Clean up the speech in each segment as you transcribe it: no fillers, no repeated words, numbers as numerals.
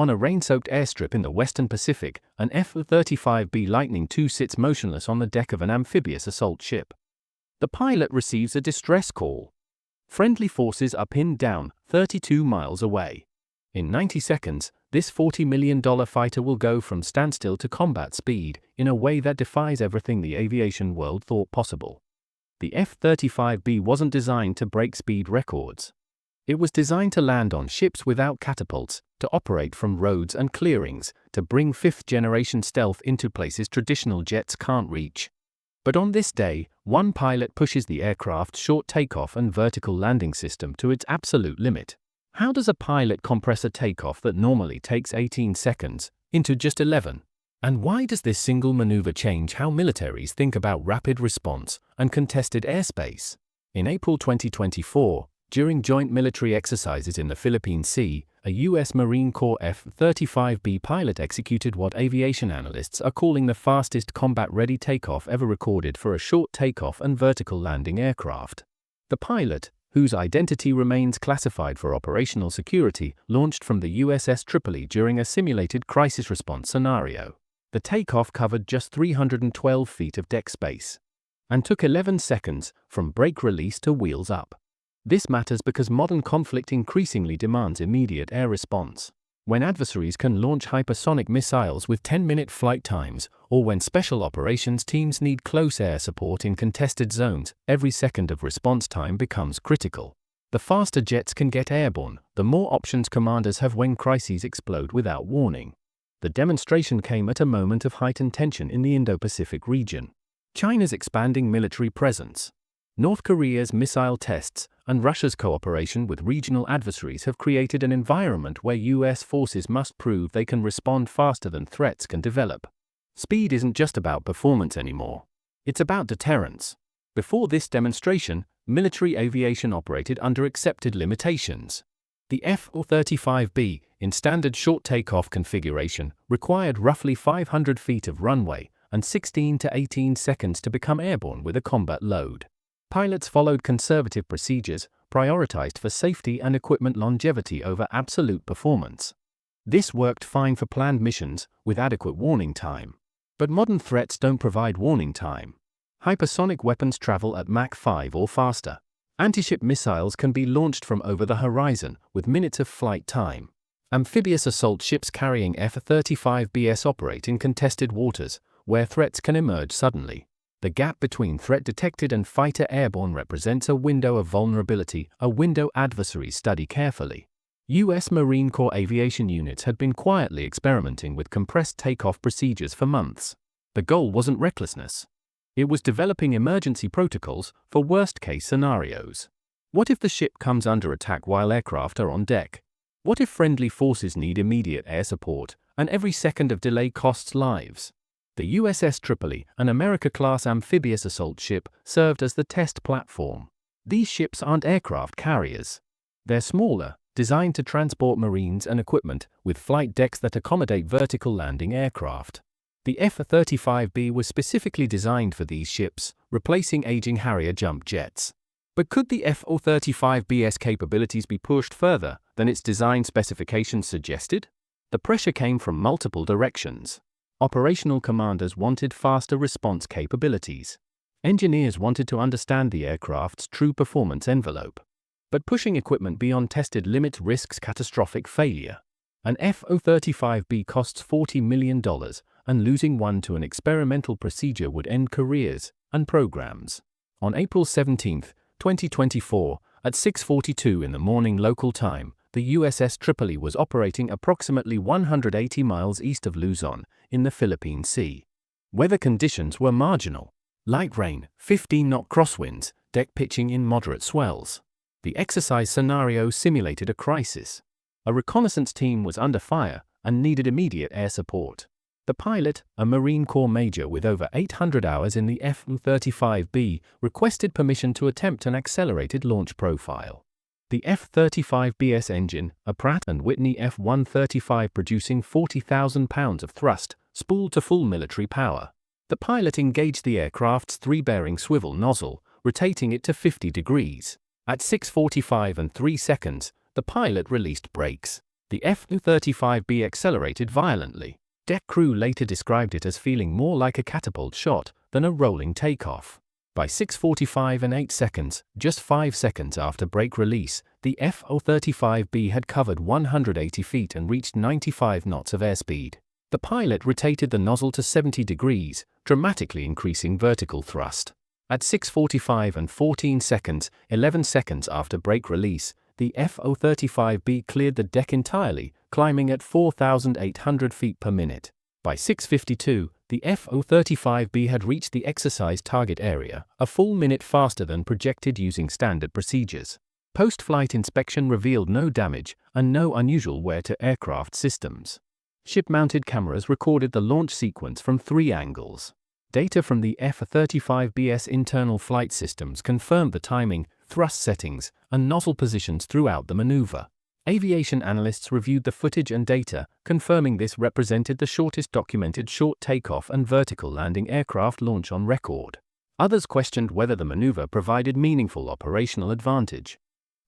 On a rain-soaked airstrip in the western Pacific, an F-35B Lightning II sits motionless on the deck of an amphibious assault ship. The pilot receives a distress call. Friendly forces are pinned down 32 miles away. In 90 seconds, this $40 million fighter will go from standstill to combat speed in a way that defies everything the aviation world thought possible. The F-35B wasn't designed to break speed records. It was designed to land on ships without catapults, to operate from roads and clearings, to bring fifth-generation stealth into places traditional jets can't reach. But on this day, one pilot pushes the aircraft's short takeoff and vertical landing system to its absolute limit. How does a pilot compress a takeoff that normally takes 18 seconds into just 11? And why does this single maneuver change how militaries think about rapid response and contested airspace? In April 2024, during joint military exercises in the Philippine Sea, a U.S. Marine Corps F-35B pilot executed what aviation analysts are calling the fastest combat-ready takeoff ever recorded for a short takeoff and vertical landing aircraft. The pilot, whose identity remains classified for operational security, launched from the USS Tripoli during a simulated crisis response scenario. The takeoff covered just 312 feet of deck space and took 11 seconds from brake release to wheels up. This matters because modern conflict increasingly demands immediate air response. When adversaries can launch hypersonic missiles with 10-minute flight times, or when special operations teams need close air support in contested zones, every second of response time becomes critical. The faster jets can get airborne, the more options commanders have when crises explode without warning. The demonstration came at a moment of heightened tension in the Indo-Pacific region. China's expanding military presence, North Korea's missile tests, and Russia's cooperation with regional adversaries have created an environment where U.S. forces must prove they can respond faster than threats can develop. Speed isn't just about performance anymore. It's about deterrence. Before this demonstration, military aviation operated under accepted limitations. The F-35B, in standard short takeoff configuration, required roughly 500 feet of runway and 16 to 18 seconds to become airborne with a combat load. Pilots followed conservative procedures, prioritized for safety and equipment longevity over absolute performance. This worked fine for planned missions with adequate warning time. But modern threats don't provide warning time. Hypersonic weapons travel at Mach 5 or faster. Anti-ship missiles can be launched from over the horizon with minutes of flight time. Amphibious assault ships carrying F-35Bs operate in contested waters, where threats can emerge suddenly. The gap between threat detected and fighter airborne represents a window of vulnerability, a window adversaries study carefully. U.S. Marine Corps aviation units had been quietly experimenting with compressed takeoff procedures for months. The goal wasn't recklessness. It was developing emergency protocols for worst-case scenarios. What if the ship comes under attack while aircraft are on deck? What if friendly forces need immediate air support, and every second of delay costs lives? The USS Tripoli, an America-class amphibious assault ship, served as the test platform. These ships aren't aircraft carriers. They're smaller, designed to transport Marines and equipment, with flight decks that accommodate vertical landing aircraft. The F-35B was specifically designed for these ships, replacing aging Harrier jump jets. But could the F-35B's capabilities be pushed further than its design specifications suggested? The pressure came from multiple directions. Operational commanders wanted faster response capabilities. Engineers wanted to understand the aircraft's true performance envelope. But pushing equipment beyond tested limits risks catastrophic failure. An F-35B costs $40 million, and losing one to an experimental procedure would end careers and programs. On April 17, 2024, at 6:42 in the morning local time, the USS Tripoli was operating approximately 180 miles east of Luzon, in the Philippine Sea. Weather conditions were marginal. Light rain, 15-knot crosswinds, deck pitching in moderate swells. The exercise scenario simulated a crisis. A reconnaissance team was under fire and needed immediate air support. The pilot, a Marine Corps major with over 800 hours in the F-35B, requested permission to attempt an accelerated launch profile. The F-35B's engine, a Pratt & Whitney F-135 producing 40,000 pounds of thrust, spooled to full military power. The pilot engaged the aircraft's three-bearing swivel nozzle, rotating it to 50 degrees. At 6:45 and 3 seconds, the pilot released brakes. The F-35B accelerated violently. Deck crew later described it as feeling more like a catapult shot than a rolling takeoff. By 6:45 and 8 seconds, just 5 seconds after brake release, the F-35B had covered 180 feet and reached 95 knots of airspeed. The pilot rotated the nozzle to 70 degrees, dramatically increasing vertical thrust. At 6:45 and 14 seconds, 11 seconds after brake release, the F-35B cleared the deck entirely, climbing at 4,800 feet per minute. By 6:52, the F-35B had reached the exercise target area, a full minute faster than projected using standard procedures. Post-flight inspection revealed no damage and no unusual wear to aircraft systems. Ship-mounted cameras recorded the launch sequence from 3 angles. Data from the F-35B's internal flight systems confirmed the timing, thrust settings, and nozzle positions throughout the maneuver. Aviation analysts reviewed the footage and data, confirming this represented the shortest documented short takeoff and vertical landing aircraft launch on record. Others questioned whether the maneuver provided meaningful operational advantage.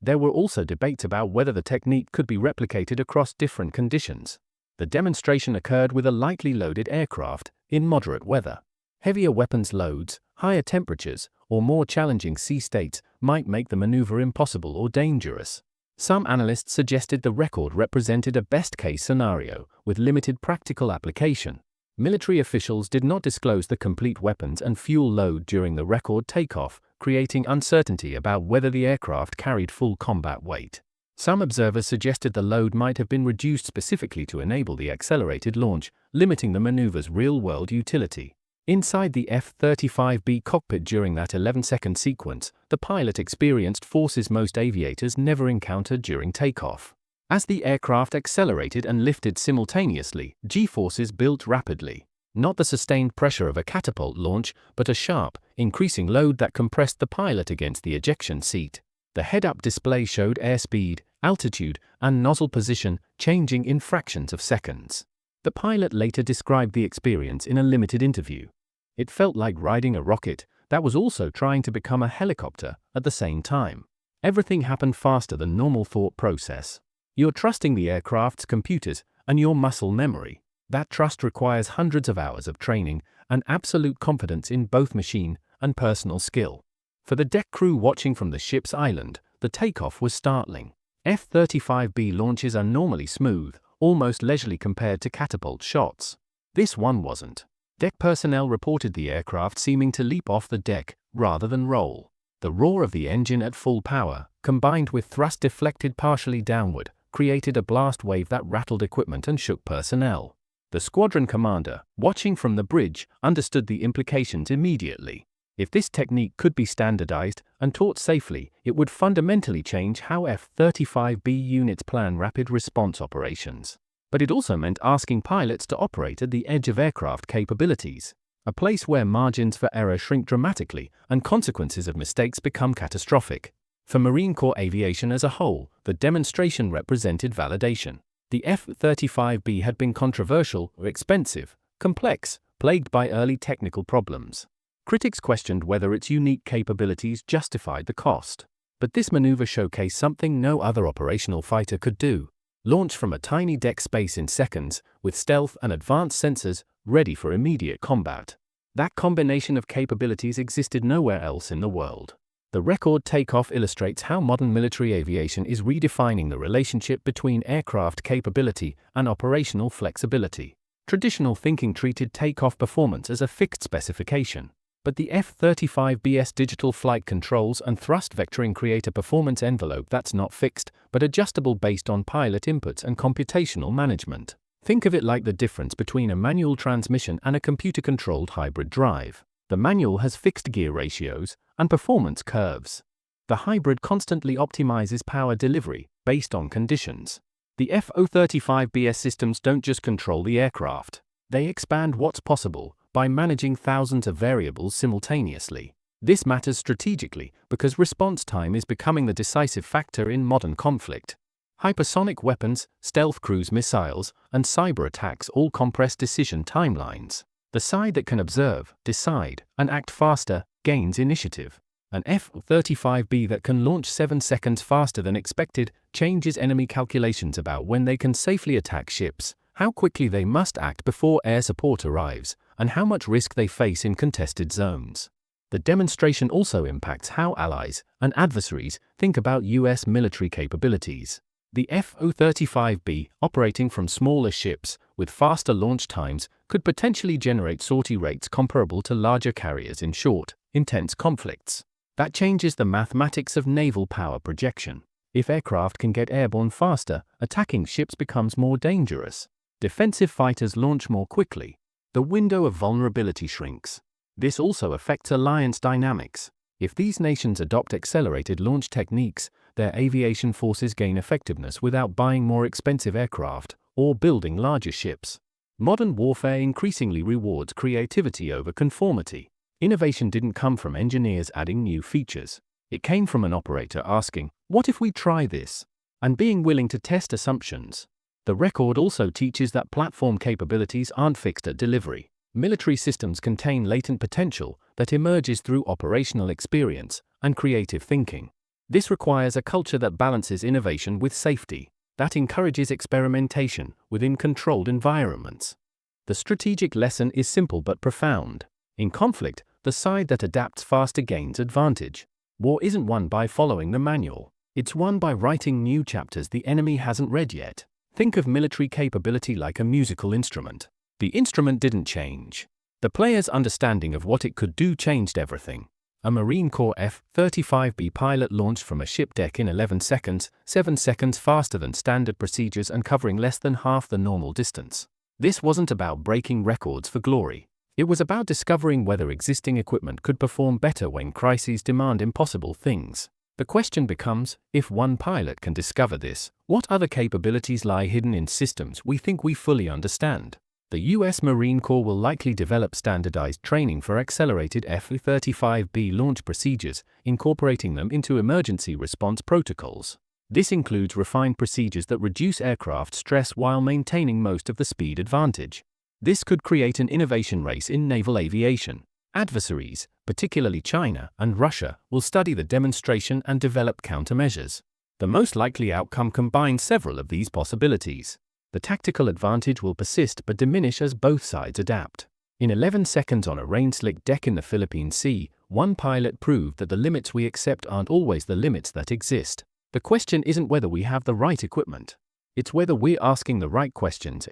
There were also debates about whether the technique could be replicated across different conditions. The demonstration occurred with a lightly loaded aircraft, in moderate weather. Heavier weapons loads, higher temperatures, or more challenging sea states might make the maneuver impossible or dangerous. Some analysts suggested the record represented a best-case scenario, with limited practical application. Military officials did not disclose the complete weapons and fuel load during the record takeoff, creating uncertainty about whether the aircraft carried full combat weight. Some observers suggested the load might have been reduced specifically to enable the accelerated launch, limiting the maneuver's real-world utility. Inside the F-35B cockpit during that 11-second sequence, the pilot experienced forces most aviators never encountered during takeoff. As the aircraft accelerated and lifted simultaneously, G-forces built rapidly. Not the sustained pressure of a catapult launch, but a sharp, increasing load that compressed the pilot against the ejection seat. The head-up display showed airspeed, altitude, and nozzle position changing in fractions of seconds. The pilot later described the experience in a limited interview. It felt like riding a rocket that was also trying to become a helicopter at the same time. Everything happened faster than normal thought process. You're trusting the aircraft's computers and your muscle memory. That trust requires hundreds of hours of training and absolute confidence in both machine and personal skill. For the deck crew watching from the ship's island, the takeoff was startling. F-35B launches are normally smooth, almost leisurely compared to catapult shots. This one wasn't. Deck personnel reported the aircraft seeming to leap off the deck rather than roll. The roar of the engine at full power, combined with thrust deflected partially downward, created a blast wave that rattled equipment and shook personnel. The squadron commander, watching from the bridge, understood the implications immediately. If this technique could be standardized and taught safely, it would fundamentally change how F-35B units plan rapid response operations. But it also meant asking pilots to operate at the edge of aircraft capabilities, a place where margins for error shrink dramatically and consequences of mistakes become catastrophic. For Marine Corps aviation as a whole, the demonstration represented validation. The F-35B had been controversial or expensive, complex, plagued by early technical problems. Critics questioned whether its unique capabilities justified the cost. But this maneuver showcased something no other operational fighter could do. Launch from a tiny deck space in seconds, with stealth and advanced sensors, ready for immediate combat. That combination of capabilities existed nowhere else in the world. The record takeoff illustrates how modern military aviation is redefining the relationship between aircraft capability and operational flexibility. Traditional thinking treated takeoff performance as a fixed specification. But the F-35B's digital flight controls and thrust vectoring create a performance envelope that's not fixed, but adjustable based on pilot inputs and computational management. Think of it like the difference between a manual transmission and a computer-controlled hybrid drive. The manual has fixed gear ratios and performance curves. The hybrid constantly optimizes power delivery based on conditions. The F-35B's systems don't just control the aircraft. They expand what's possible by managing thousands of variables simultaneously. This matters strategically because response time is becoming the decisive factor in modern conflict. Hypersonic weapons, stealth cruise missiles, and cyber attacks all compress decision timelines. The side that can observe, decide, and act faster gains initiative. An F-35B that can launch 7 seconds faster than expected changes enemy calculations about when they can safely attack ships, how quickly they must act before air support arrives, and how much risk they face in contested zones. The demonstration also impacts how allies and adversaries think about US military capabilities. The F-35B, operating from smaller ships with faster launch times, could potentially generate sortie rates comparable to larger carriers in short, intense conflicts. That changes the mathematics of naval power projection. If aircraft can get airborne faster, attacking ships becomes more dangerous. Defensive fighters launch more quickly. The window of vulnerability shrinks. This also affects alliance dynamics. If these nations adopt accelerated launch techniques, their aviation forces gain effectiveness without buying more expensive aircraft or building larger ships. Modern warfare increasingly rewards creativity over conformity. Innovation didn't come from engineers adding new features. It came from an operator asking, "What if we try this?" and being willing to test assumptions. The record also teaches that platform capabilities aren't fixed at delivery. Military systems contain latent potential that emerges through operational experience and creative thinking. This requires a culture that balances innovation with safety, that encourages experimentation within controlled environments. The strategic lesson is simple but profound. In conflict, the side that adapts faster gains advantage. War isn't won by following the manual. It's won by writing new chapters the enemy hasn't read yet. Think of military capability like a musical instrument. The instrument didn't change. The player's understanding of what it could do changed everything. A Marine Corps F-35B pilot launched from a ship deck in 11 seconds, 7 seconds faster than standard procedures and covering less than half the normal distance. This wasn't about breaking records for glory. It was about discovering whether existing equipment could perform better when crises demand impossible things. The question becomes, if one pilot can discover this, what other capabilities lie hidden in systems we think we fully understand? The US Marine Corps will likely develop standardized training for accelerated F-35B launch procedures, incorporating them into emergency response protocols. This includes refined procedures that reduce aircraft stress while maintaining most of the speed advantage. This could create an innovation race in naval aviation. Adversaries, particularly China and Russia, will study the demonstration and develop countermeasures. The most likely outcome combines several of these possibilities. The tactical advantage will persist but diminish as both sides adapt. In 11 seconds on a rain-slicked deck in the Philippine Sea, one pilot proved that the limits we accept aren't always the limits that exist. The question isn't whether we have the right equipment. It's whether we're asking the right questions.